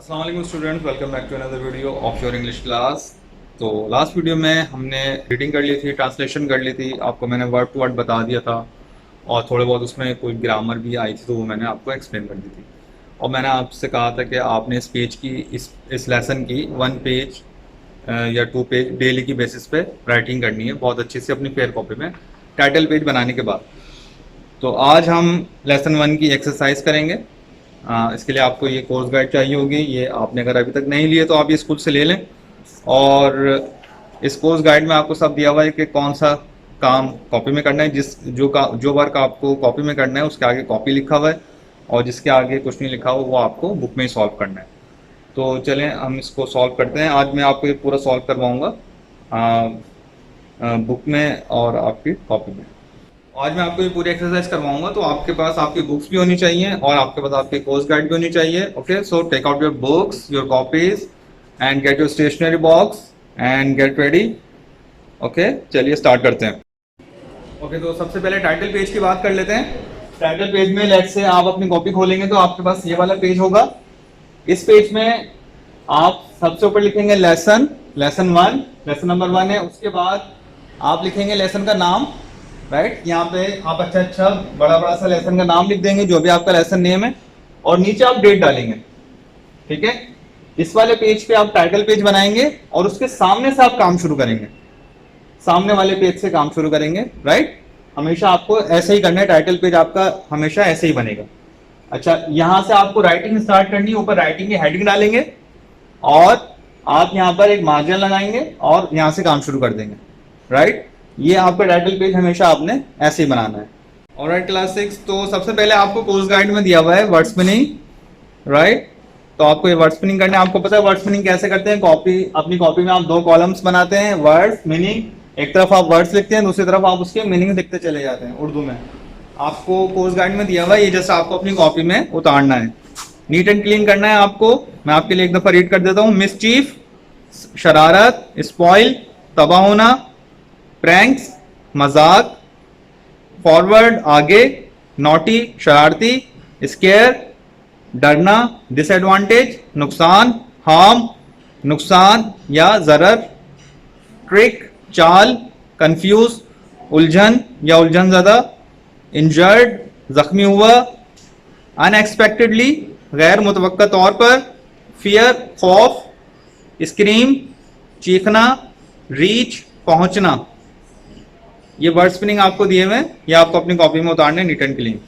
अस्सलाम वालेकुम students, welcome back to another video of your English class. तो last video में हमने रीडिंग कर ली थी, ट्रांसलेशन कर ली थी, आपको मैंने वर्ड टू वर्ड बता दिया था और थोड़े बहुत उसमें कोई ग्रामर भी आई थी तो वो मैंने आपको एक्सप्लेन कर दी थी। और मैंने आपसे कहा था कि आपने इस पेज की इस लेसन की 1 पेज या 2 पेज डेली की बेसिस पे राइटिंग करनी है बहुत अच्छी से अपनी फेयर कॉपी में टाइटल पेज बनाने के बाद। तो आज हम लेसन 1 की एक्सरसाइज करेंगे। इसके लिए आपको ये कोर्स गाइड चाहिए होगी। ये आपने अगर अभी तक नहीं लिए तो आप ये स्कूल से ले लें। और इस कोर्स गाइड में आपको सब दिया हुआ है कि कौन सा काम कॉपी में करना है, जो वर्क आपको कॉपी में करना है उसके आगे कॉपी लिखा हुआ है और जिसके आगे कुछ नहीं लिखा हुआ वो आपको बुक में ही सॉल्व करना है। तो चलें हम इसको सॉल्व करते हैं। आज मैं आपको ये पूरा सॉल्व करवाऊँगा बुक में और आपकी कॉपी में। आज मैं आपको ये पूरी एक्सरसाइज करवाऊंगा तो आपके पास आपकी बुक्स भी होनी चाहिए और आपके पास आपकी कोर्स गाइड भी होनी चाहिए। Okay, so take out your books, your copies and get your stationery box and get ready. Okay, चलिए स्टार्ट करते हैं। ओके, तो सबसे पहले टाइटल पेज की बात कर लेते हैं। टाइटल पेज में लेट्स से आप अपनी कॉपी खोलेंगे तो आपके पास ये वाला पेज होगा। इस पेज में आप सबसे ऊपर लिखेंगे लेसन 1, लेसन नंबर 1 है। उसके बाद आप लिखेंगे लेसन का नाम, राइट। यहाँ पे आप अच्छा बड़ा सा लेसन का नाम लिख देंगे, जो भी आपका लेसन नेम है, और नीचे आप डेट डालेंगे। ठीक है, इस वाले पेज पे आप टाइटल पेज बनाएंगे और उसके सामने से आप काम शुरू करेंगे, सामने वाले पेज से काम शुरू करेंगे, राइट। हमेशा आपको ऐसे ही करना है, टाइटल पेज आपका हमेशा ऐसे ही बनेगा। अच्छा, यहां से आपको राइटिंग स्टार्ट करनी है। ऊपर राइटिंग की हेडिंग डालेंगे और आप यहाँ पर एक मार्जिन लगाएंगे और यहां से काम शुरू कर देंगे, राइट। ये आपका टाइटल पेज हमेशा आपने ऐसे ही बनाना है। ऑलराइट क्लास 6, तो सबसे पहले आपको कोर्स गाइड में दिया हुआ है वर्ड स्पिनिंग, राइट। तो आपको ये वर्ड स्पिनिंग करना है। आपको पता है वर्ड स्पिनिंग कैसे करते हैं। अपनी कॉपी में आप 2 कॉलम्स बनाते हैं, वर्ड्स मीनिंग। एक तरफ आप वर्ड्स लिखते हैं, दूसरी तरफ आप उसके मीनिंग लिखते चले जाते हैं उर्दू में। आपको कोर्स गाइड में दिया हुआ है, ये जैसा आपको अपनी कॉपी में उतारना है। नीट एंड क्लीन करना है आपको। मैं आपके लिए एक दफा रीड कर देता हूँ। मिसचीफ शरारत, स्पॉइल तबाह होना, प्रैंक्स मजाक, फॉरवर्ड आगे, नॉटी शरारती, स्केयर डरना, डिसएडवांटेज नुकसान, हार्म नुकसान या जरर, ट्रिक चाल, कंफ्यूज उलझन या उलझन ज़दा, इंजर्ड जख्मी हुआ, अनएक्सपेक्टेडली गैर मुतवक्का तौर पर, फियर खौफ, स्क्रीम चीखना, रीच पहुंचना। ये वर्ड स्पिनिंग आपको दिए हुए, ये आपको अपनी कॉपी में उतारने neat and clean.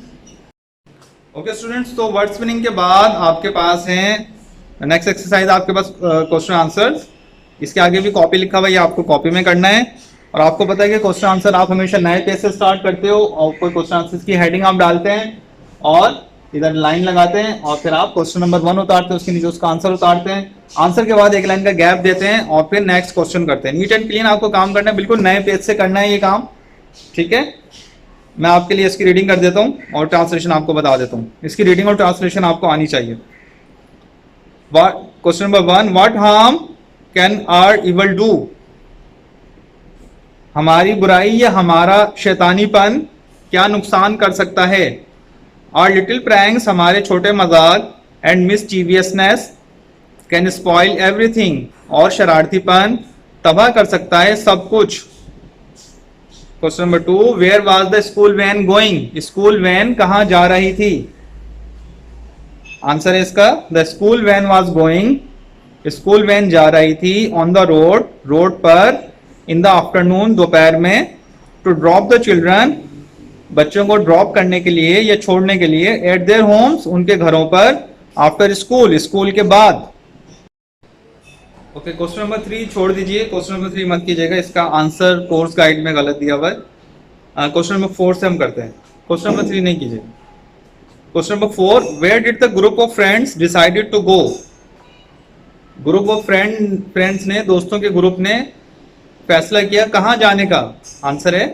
Okay students, तो वर्ड स्पिनिंग के बाद आपके पास है नेक्स्ट एक्सरसाइज, आपके पास क्वेश्चन आंसर्स। इसके आगे भी कॉपी लिखा हुआ है, ये आपको कॉपी में करना है। और आपको पता है कि क्वेश्चन आंसर आप हमेशा नए पेज से स्टार्ट करते हो और कोई क्वेश्चन आंसर की हेडिंग आप डालते हैं और इधर लाइन लगाते हैं और फिर आप क्वेश्चन नंबर 1 उतारते हैं, उसके नीचे उसका आंसर उतारते हैं, आंसर के बाद एक लाइन का गैप देते हैं और फिर नेक्स्ट क्वेश्चन करते हैं। नीट एंड क्लीन आपको काम करना है, बिल्कुल नए पेज से करना है ये काम। ठीक है, मैं आपके लिए इसकी रीडिंग कर देता हूं और ट्रांसलेशन आपको बता देता हूं। इसकी रीडिंग और ट्रांसलेशन आपको आनी चाहिए। Question number 1, what harm can our evil do? हमारी बुराई या हमारा शैतानीपन क्या नुकसान कर सकता है? आवर लिटिल प्रैंक्स, हमारे छोटे मजाक, and mischievousness can spoil everything, और शरारतीपन तबाह कर सकता है सब कुछ। Question number 2, where was the school van going? School van कहां जा रही थी? आंसर है इसका the school van was going, school van जा रही थी, ऑन द रोड, रोड पर, इन द आफ्टरनून, दोपहर में, टू ड्रॉप द चिल्ड्रन, बच्चों को ड्रॉप करने के लिए या छोड़ने के लिए, एट देयर होम्स, उनके घरों पर, आफ्टर स्कूल, स्कूल के बाद। ओके, क्वेश्चन नंबर 3 छोड़ दीजिए, क्वेश्चन नंबर 3 मत कीजिएगा, इसका आंसर कोर्स गाइड में गलत दिया हुआ है। क्वेश्चन नंबर 4 से हम करते हैं, क्वेश्चन नंबर 3 नहीं कीजिएगा। Question number 4, where did the group of friends decided to go? Group of friends ने, दोस्तों के ग्रुप ने फैसला किया कहां जाने का? आंसर है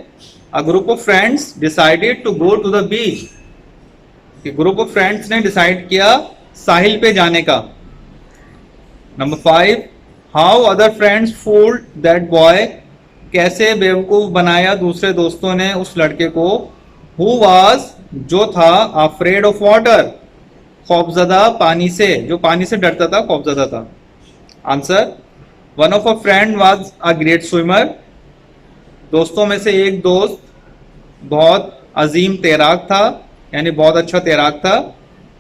a group of friends decided to go to the beach. Group of friends ने डिसाइड किया साहिल पे जाने का। Number 5, how other friends fooled that boy, कैसे बेवकूफ बनाया दूसरे दोस्तों ने उस लड़के को, हु वाज, जो था, अफ्रेड ऑफ वाटर, खौफजदा पानी से, जो पानी से डरता था खौफजदा था। Answer, one of a friend was a great swimmer, दोस्तों में से एक दोस्त बहुत अजीम तैराक था, यानी बहुत अच्छा तैराक था।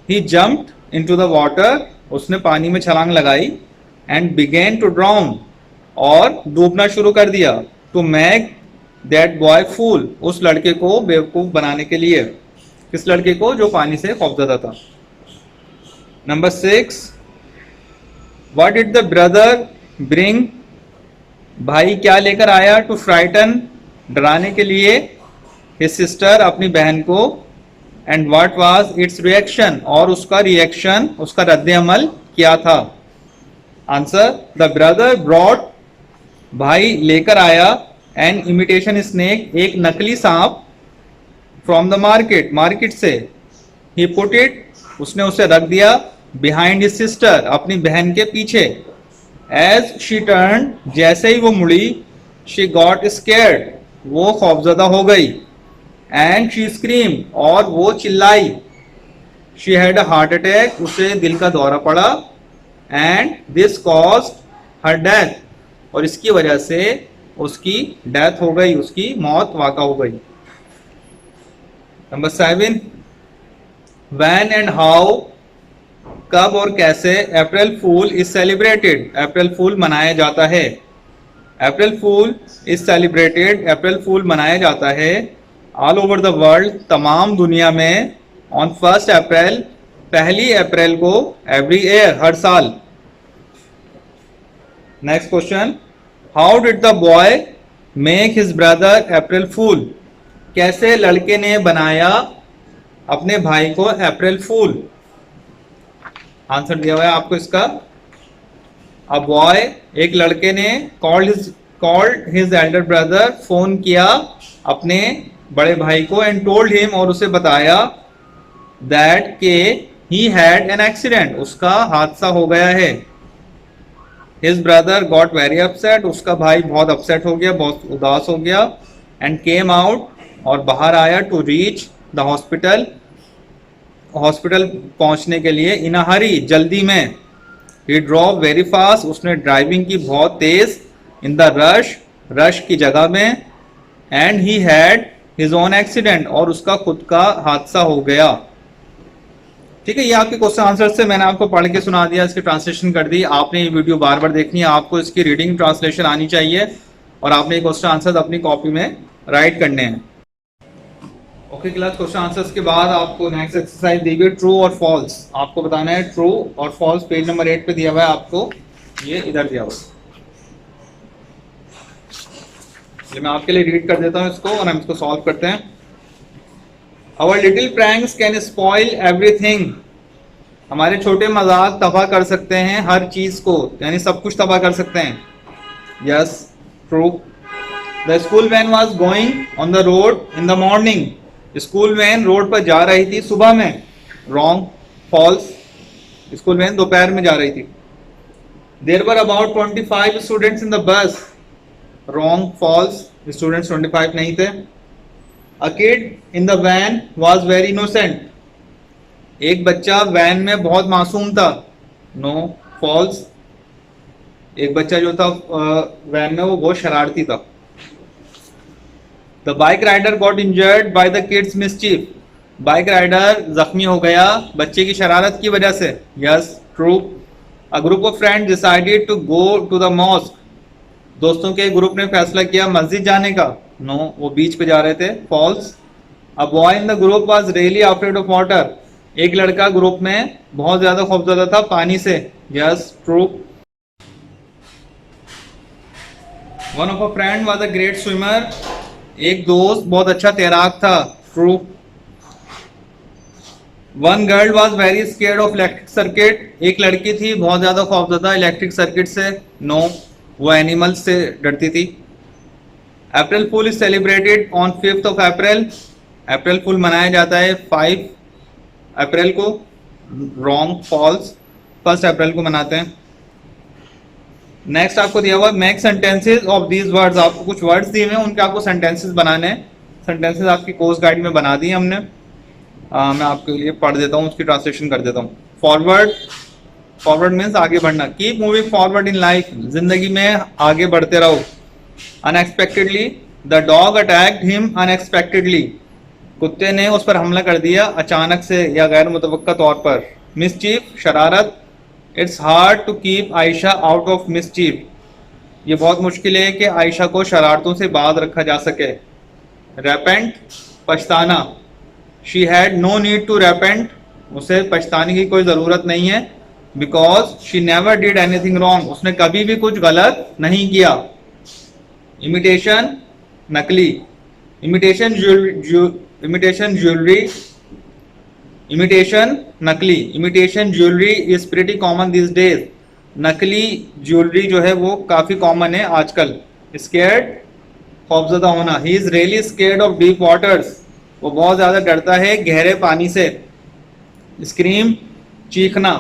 ही जम्प्ड इनटू द वाटर, उसने पानी में छलांग लगाई। एंड बिगेन टू ड्राउन, और डूबना शुरू कर दिया। टू मेक दैट बॉय फूल, उस लड़के को बेवकूफ बनाने के लिए। किस लड़के को? जो पानी से खौफजदा था। Number 6, what did the brother bring, भाई क्या लेकर आया? टू फ्राइटन, डराने के लिए। हिज सिस्टर, अपनी बहन को। And what was it's reaction, और उसका रिएक्शन, उसका रद्द अमल क्या था? आंसर, द ब्रदर ब्रॉट, भाई लेकर आया। एन इमिटेशन स्नेक, एक नकली सांप। फ्रॉम द मार्केट, मार्केट से। ही पुट इट, उसने उसे रख दिया। बिहाइंड हिज सिस्टर, अपनी बहन के पीछे। एज शी टर्न, जैसे ही वो मुड़ी। शी गॉट स्केर्ड, वो खौफजदा हो गई। एंड शी स्क्रीम, और वो चिल्लाई। She had a heart attack, उसे दिल का दौरा पड़ा। And this caused her death, और इसकी वजह से उसकी डेथ हो गई, उसकी मौत वाक़ा हो गई। नंबर 7, व्हेन एंड हाउ, कब और कैसे अप्रैल fool is celebrated, April fool मनाया जाता है। अप्रैल fool is celebrated, April fool मनाया जाता है ऑल ओवर द वर्ल्ड, तमाम दुनिया में। ऑन 1 अप्रैल, पहली अप्रैल को। एवरी ईयर, हर साल। Next question, how did the boy make his brother April fool, कैसे लड़के ने बनाया अपने भाई को अप्रैल फूल? आंसर दिया हुआ है आपको इसका। अ बॉय, एक लड़के ने, called his Elder brother, phone किया अपने बड़े भाई को। एंड टोल्ड हिम, और उसे बताया। दैट के ही हैड एन एक्सीडेंट, उसका हादसा हो गया है। His brother got very upset, उसका भाई बहुत अपसेट हो गया, बहुत उदास हो गया। एंड केम आउट, और बाहर आया। To reach the hospital, hospital पहुंचने के लिए। इन अ हरी, जल्दी में। ही ड्रॉव वेरी फास्ट, उसने ड्राइविंग की बहुत तेज। इन द रश, रश की जगह में। And he had his own accident, और उसका खुद का हादसा हो गया। ठीक है, ये आपके क्वेश्चन आंसर से मैंने आपको पढ़ के सुना दिया, इसकी ट्रांसलेशन कर दी। आपने ये वीडियो बार बार देखनी है, आपको इसकी रीडिंग ट्रांसलेशन आनी चाहिए, और आपने ये क्वेश्चन आंसर अपनी कॉपी में राइट करने हैं। ओके क्लास, क्वेश्चन आंसर्स के बाद आपको नेक्स्ट एक्सरसाइज दी गई, ट्रू और फॉल्स। आपको बताना है ट्रू और फॉल्स। पेज नंबर 8 पे दिया हुआ है आपको, ये इधर दिया हुआ है। मैं आपके लिए रीड कर देता हूँ इसको, और हम इसको सॉल्व करते हैं। Our little pranks can spoil everything, हमारे छोटे मजाक तबाह कर सकते हैं हर चीज को, यानी सब कुछ तबाह कर सकते हैं। Yes, true. The school van was going on the road in the morning, school van road पर जा रही थी सुबह में। रॉन्ग, फॉल्स, स्कूल वैन दोपहर में जा रही थी। There were about 25 students in the bus. Wrong, false, students 25 नहीं थे। A kid in the van was very innocent, एक बच्चा वैन में बहुत मासूम था। नो, फॉल्स, एक बच्चा जो था वैन में वो बहुत शरारती था। The bike rider got injured by the kids mischief, bike rider जख्मी हो गया बच्चे की शरारत की वजह से। Yes, true. A group of friends decided to go to the mosque, दोस्तों के ग्रुप ने फैसला किया मस्जिद जाने का। नो, वो बीच पे जा रहे थे। False. A boy in the group was really afraid of water, एक लड़का ग्रुप में बहुत ज्यादा खौफजदा था पानी से। Yes, true. One of a friend was a great swimmer, एक दोस्त बहुत अच्छा तैराक था। True. One girl was very scared of electric circuit, एक लड़की थी बहुत ज्यादा खौफजदा इलेक्ट्रिक सर्किट से। नो, वो एनिमल्स से डरती थी। April fool is celebrated on 5th of April, April fool मनाया जाता है 5 अप्रैल को। रॉन्ग, फॉल्स, 1 अप्रैल को मनाते हैं। नेक्स्ट आपको दिया हुआ make sentences of these words, आपको कुछ वर्ड्स दिए हुए हैं, उनके आपको सेंटेंसेस बनाने हैं। सेंटेंसेस आपकी कोर्स गाइड में बना दिए हमने। मैं आपके लिए पढ़ देता हूँ, उसकी ट्रांसलेशन कर देता हूँ। फॉरवर्ड मीन्स आगे बढ़ना। Keep moving forward in life, जिंदगी में आगे बढ़ते रहो। Unexpectedly the dog attacked him unexpectedly, कुत्ते ने उस पर हमला कर दिया अचानक से या गैर मुतवक्का तौर पर। मिसचीफ, शरारत। It's hard to keep Ayesha out of mischief, ये बहुत मुश्किल है कि आयशा को शरारतों से बाज रखा जा सके। रेपेंट, पछताना। She had no need to repent, उसे पछताने की कोई ज़रूरत नहीं है। Because she never did anything wrong, उसने कभी भी कुछ गलत नहीं किया। इमिटेशन, नकली। इमिटेशन ज्वेलरी, इमिटेशन नकली। Imitation jewellery is pretty common this days, नकली ज्वेलरी जो है वो काफ़ी कॉमन है आजकल। स्केर्ड, खौफजदा होना। He is really scared of deep waters, वो बहुत ज़्यादा डरता है गहरे पानी से। स्क्रीम, चीखना।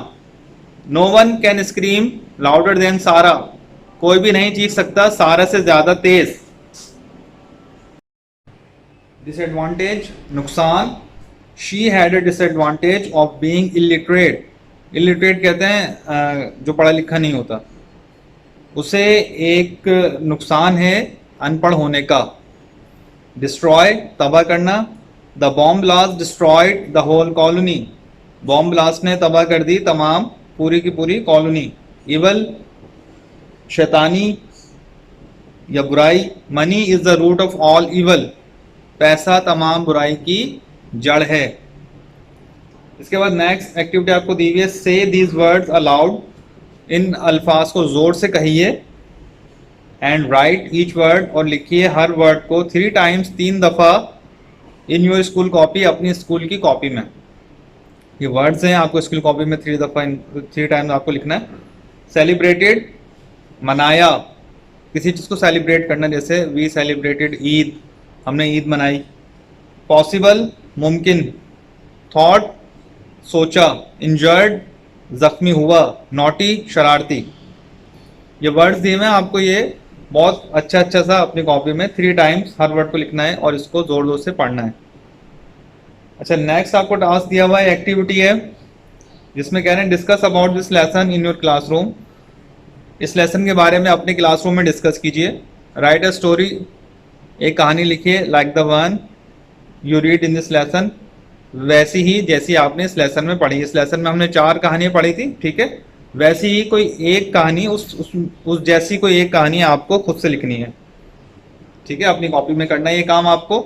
No one can scream louder than Sara, कोई भी नहीं चीख सकता सारा से ज़्यादा तेज। डिसएडवांटेज, नुकसान। She had a disadvantage of being illiterate, illiterate कहते हैं जो पढ़ा लिखा नहीं होता, उसे एक नुकसान है अनपढ़ होने का। डिस्ट्रॉय, तबाह करना। The bomb blast destroyed the whole colony, bomb blast ने तबाह कर दी तमाम पूरी की पूरी कॉलोनी। इवल, शैतानी या बुराई। Money is the root of all evil, पैसा तमाम बुराई की जड़ है। इसके बाद नेक्स्ट एक्टिविटी आपको दी हुई है, से दीज वर्ड्स अलाउड, इन अल्फाज को जोर से कहिए। एंड राइट ईच वर्ड, और लिखिए हर वर्ड को 3 टाइम्स, 3 दफ़ा इन योर स्कूल कॉपी, अपनी स्कूल की कॉपी में। ये वर्ड्स हैं, आपको स्कूल कॉपी में 3 दफ़ा 3 टाइम्स आपको लिखना है। सेलिब्रेटेड, मनाया, किसी चीज़ को सेलिब्रेट करना, जैसे वी सेलिब्रेटेड ईद, हमने ईद मनाई। पॉसिबल, मुमकिन। थॉट, सोचा। इंजर्ड, जख्मी हुआ। नॉटी, शरारती। ये वर्ड्स दिए हैं आपको, ये बहुत अच्छा सा अपनी कॉपी में 3 टाइम्स हर वर्ड को लिखना है और इसको जोर जोर से पढ़ना है। अच्छा, नेक्स्ट आपको टास्क दिया हुआ है, एक्टिविटी है जिसमें कह रहे हैं discuss about this lesson in your classroom, इस लेसन के बारे में अपने क्लासरूम में डिस्कस कीजिए। राइट अ स्टोरी, एक कहानी लिखिए, like the one you read in this lesson, वैसी ही जैसी आपने इस लेसन में पढ़ी। इस लेसन में हमने 4 कहानियां पढ़ी थी, ठीक है, वैसी ही कोई एक कहानी, उस जैसी कोई एक कहानी आपको खुद से लिखनी है, ठीक है, अपनी कॉपी में करना है ये काम आपको।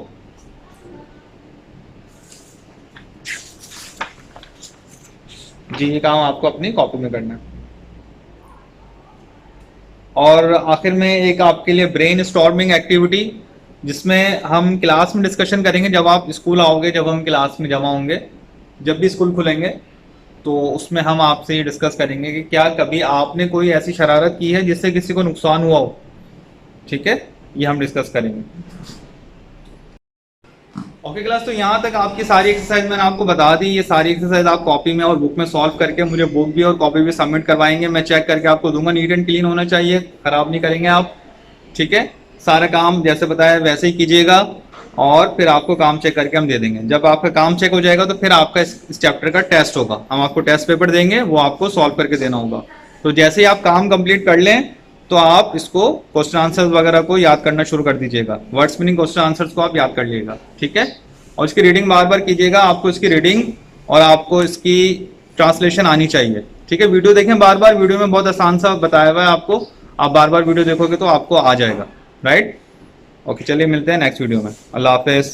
जी, ये काम आपको अपनी कॉपी में करना है। और आखिर में एक आपके लिए ब्रेन स्टॉर्मिंग एक्टिविटी, जिसमें हम क्लास में डिस्कशन करेंगे। जब आप स्कूल आओगे, जब हम क्लास में जमा होंगे, जब भी स्कूल खुलेंगे, तो उसमें हम आपसे ये डिस्कस करेंगे कि क्या कभी आपने कोई ऐसी शरारत की है जिससे किसी को नुकसान हुआ हो, ठीक है, ये हम डिस्कस करेंगे। ओके क्लास, तो यहाँ तक आपकी सारी एक्सरसाइज मैंने आपको बता दी। ये सारी एक्सरसाइज आप कॉपी में और बुक में सॉल्व करके मुझे बुक भी और कॉपी भी सबमिट करवाएंगे। मैं चेक करके आपको दूंगा, नीट एंड क्लीन होना चाहिए, खराब नहीं करेंगे आप, ठीक है। सारा काम जैसे बताया वैसे ही कीजिएगा और फिर आपको काम चेक करके हम दे देंगे। जब आपका काम चेक हो जाएगा तो फिर आपका इस चैप्टर का टेस्ट होगा, हम आपको टेस्ट पेपर देंगे, वो आपको सॉल्व करके देना होगा। तो जैसे ही आप काम कंप्लीट कर लें तो आप इसको क्वेश्चन आंसर्स वगैरह को याद करना शुरू कर दीजिएगा, वर्ड्स मीनिंग क्वेश्चन आंसर्स को आप याद कर लीजिएगा, ठीक है। और इसकी रीडिंग बार बार कीजिएगा, आपको इसकी रीडिंग और आपको इसकी ट्रांसलेशन आनी चाहिए, ठीक है। वीडियो देखें बार बार, वीडियो में बहुत आसान सा बताया हुआ है आपको, आप बार बार वीडियो देखोगे तो आपको आ जाएगा, राइट। ओके, चलिए मिलते हैं नेक्स्ट वीडियो में। अल्लाह हाफिज़।